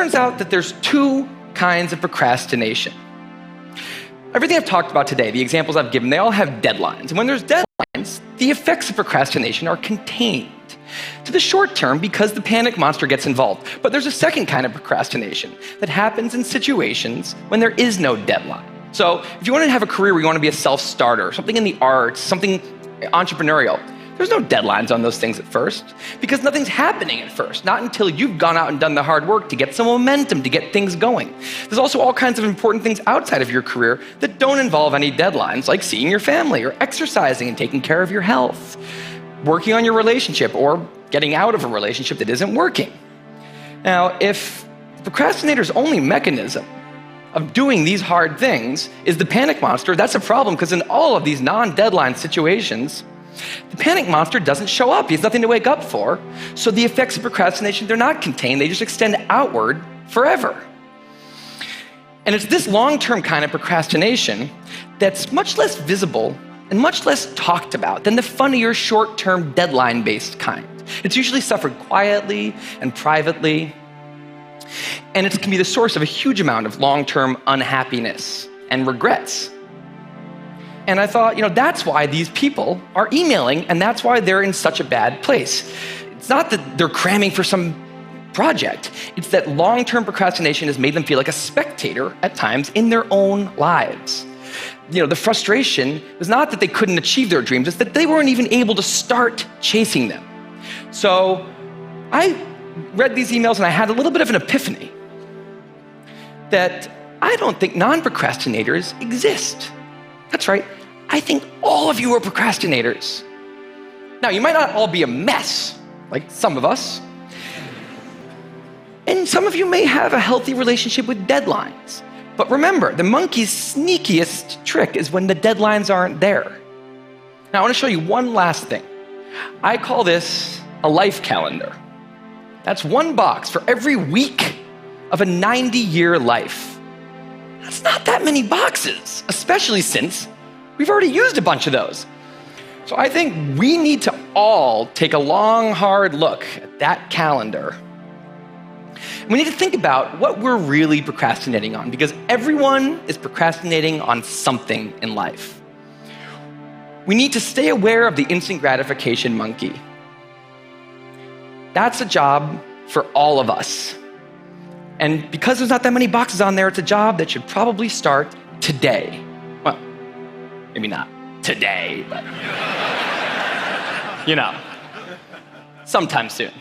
turns out that there's two kinds of procrastination. Everything I've talked about today, the examples I've given, they all have deadlines. And when there's deadlines, the effects of procrastination are contained to the short term because the panic monster gets involved. But there's a second kind of procrastination that happens in situations when there is no deadline. So if you want to have a career where you want to be a self-starter, something in the arts, something entrepreneurial, there's no deadlines on those things at first because nothing's happening at first, not until you've gone out and done the hard work to get some momentum, to get things going. There's also all kinds of important things outside of your career that don't involve any deadlines, like seeing your family or exercising and taking care of your health, working on your relationship or getting out of a relationship that isn't working. Now, if procrastinator's only mechanism of doing these hard things is the panic monster, that's a problem because in all of these non-deadline situations, the panic monster doesn't show up. He has nothing to wake up for. So the effects of procrastination, they're not contained. They just extend outward forever. And it's this long-term kind of procrastination that's much less visible and much less talked about than the funnier, short-term, deadline-based kind. It's usually suffered quietly and privately. And it can be the source of a huge amount of long-term unhappiness and regrets. And I thought, that's why these people are emailing, and that's why they're in such a bad place. It's not that they're cramming for some project. It's that long-term procrastination has made them feel like a spectator at times in their own lives. The frustration was not that they couldn't achieve their dreams, it's that they weren't even able to start chasing them. So I read these emails and I had a little bit of an epiphany that I don't think non-procrastinators exist. That's right. I think all of you are procrastinators. Now, you might not all be a mess, like some of us. And some of you may have a healthy relationship with deadlines. But remember, the monkey's sneakiest trick is when the deadlines aren't there. Now, I want to show you one last thing. I call this a life calendar. That's one box for every week of a 90-year life. That's not that many boxes, especially since we've already used a bunch of those. So I think we need to all take a long, hard look at that calendar. We need to think about what we're really procrastinating on, because everyone is procrastinating on something in life. We need to stay aware of the instant gratification monkey. That's a job for all of us. And because there's not that many boxes on there, it's a job that should probably start today. Well, maybe not today, but sometime soon.